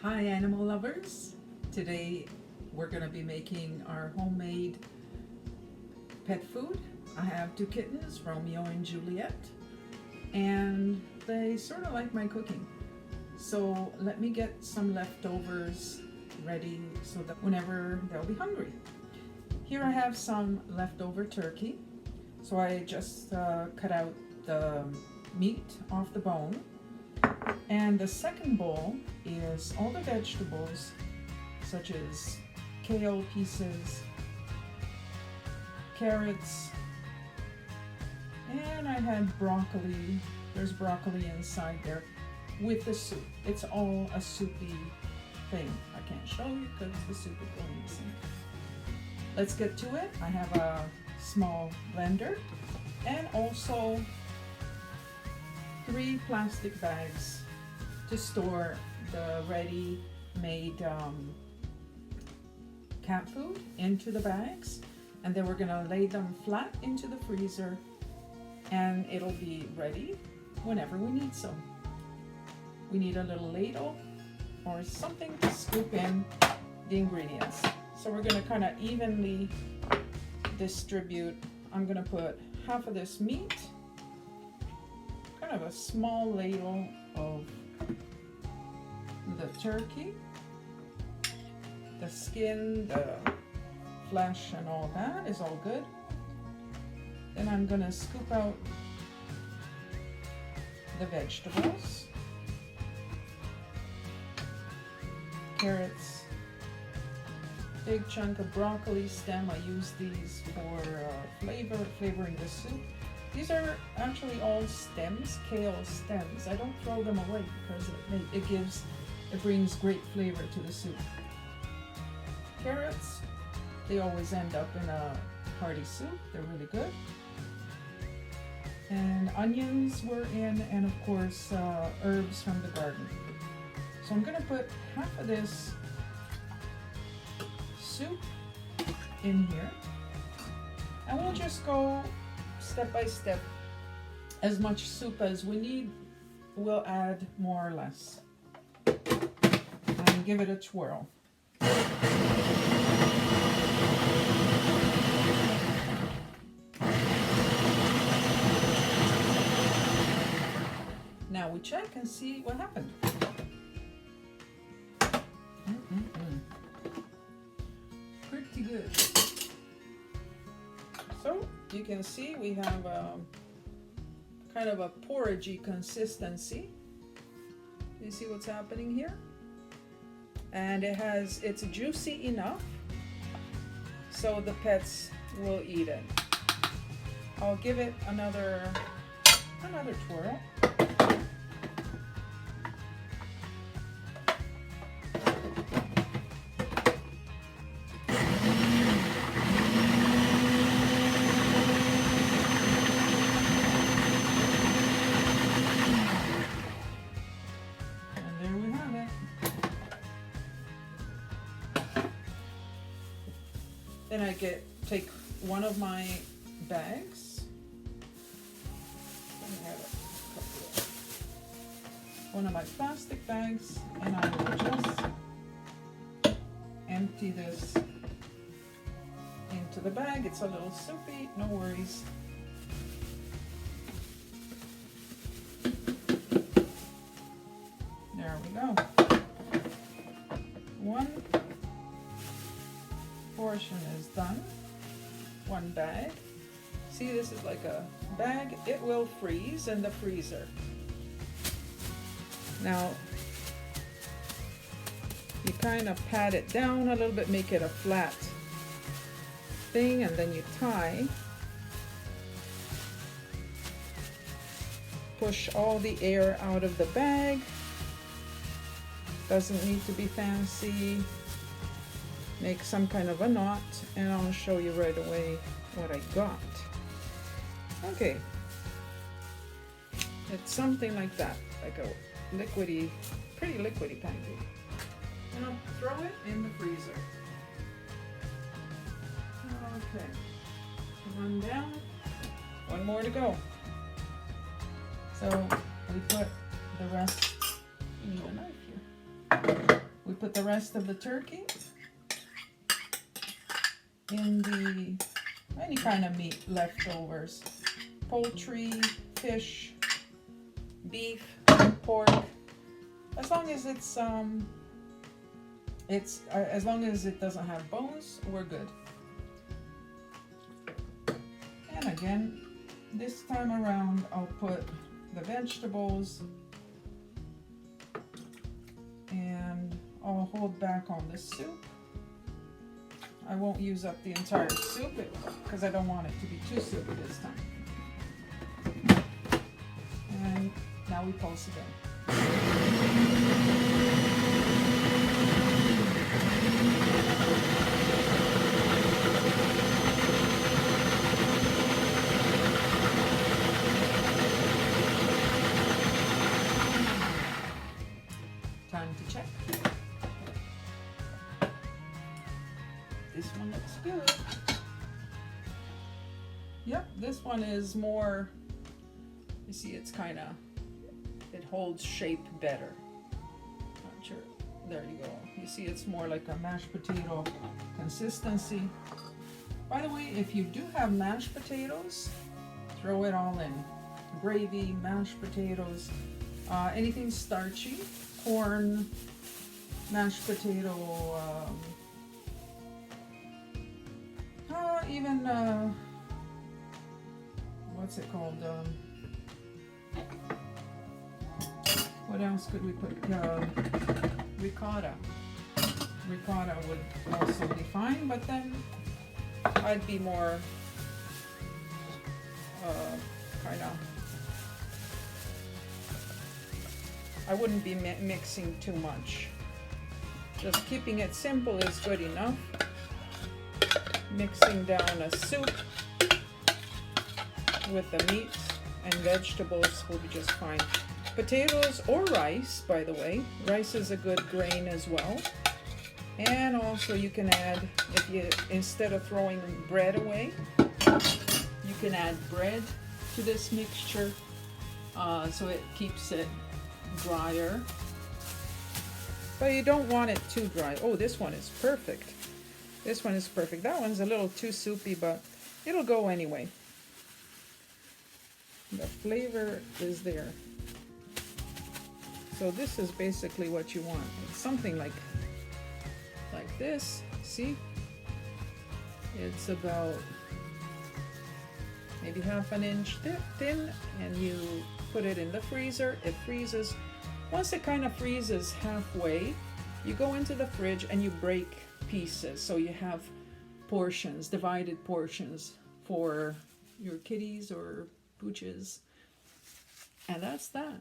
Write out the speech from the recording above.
Hi animal lovers! Today we're going to be making our homemade pet food. I have two kittens, Romeo and Juliet, and they sort of like my cooking. So let me get some leftovers ready so that whenever they'll be hungry. Here I have some leftover turkey. So I just cut out the meat off the bone. And the second bowl is all the vegetables, such as kale pieces, carrots, and I had broccoli. There's broccoli inside there with the soup. It's all a soupy thing. I can't show you because the soup is going missing. Let's get to it. I have a small blender and also 3 plastic bags to store the ready-made cat food into the bags, and then we're gonna lay them flat into the freezer and it'll be ready whenever we need some. We need a little ladle or something to scoop in the ingredients. So we're gonna kind of evenly distribute. I'm gonna put half of this meat, kind of a small ladle of the turkey, the skin, the flesh and all that is all good. Then I'm gonna scoop out the vegetables, carrots, big chunk of broccoli stem. I use these for flavoring the soup. These are actually all stems, kale stems. I don't throw them away because it brings great flavor to the soup. Carrots, they always end up in a hearty soup. They're really good. And onions were in, and of course herbs from the garden. So I'm gonna put half of this soup in here, and we'll just go step by step. As much soup as we need, we'll add more or less. And give it a twirl. Now we check and see what happened. Pretty good. So you can see we have kind of a porridgey consistency. You see what's happening here? And it's juicy enough so the pets will eat it. I'll give it another twirl. Then I take one of my bags. One of my plastic bags, and I will just empty this into the bag. It's a little soupy, no worries. There we go. One portion is done. One bag. See, this is like a bag. It will freeze in the freezer. Now you kind of pat it down a little bit, make it a flat thing, and then you tie. Push all the air out of the bag. Doesn't need to be fancy. Make some kind of a knot, and I'll show you right away what I got. Okay, it's something like that, like a liquidy, pretty liquidy pancake. And I'll throw it in the freezer. Okay, one down, one more to go. So we put the rest. You need a knife here. We put the rest of the turkey in the any kind of meat leftovers, poultry, fish, beef, pork, as long as it's as long as it doesn't have bones, we're good. And again, this time around I'll put the vegetables, and I'll hold back on the soup. I won't use up the entire soup because I don't want it to be too soupy this time. And now we pulse again. Time to check. This one looks good. Yep, this one is more, you see it's kind of, it holds shape better. Not sure, there you go. You see it's more like a mashed potato consistency. By the way, if you do have mashed potatoes, throw it all in. Gravy, mashed potatoes, anything starchy, corn, mashed potato, even what's it called? What else could we put? Ricotta. Ricotta would also be fine, but then I'd be more kind of. I wouldn't be mixing too much. Just keeping it simple is good enough. Mixing down a soup with the meat and vegetables will be just fine. Potatoes or rice, by the way. Rice is a good grain as well. And also you can add, if you, instead of throwing bread away, you can add bread to this mixture so it keeps it drier. But you don't want it too dry. Oh, this one is perfect. This one is perfect. That one's a little too soupy, but it'll go anyway. The flavor is there. So this is basically what you want. It's something like this. See? It's about maybe half an inch thin, and you put it in the freezer. It freezes. Once it kind of freezes halfway, you go into the fridge and you break pieces, so you have portions, divided portions for your kitties or pooches, and that's that.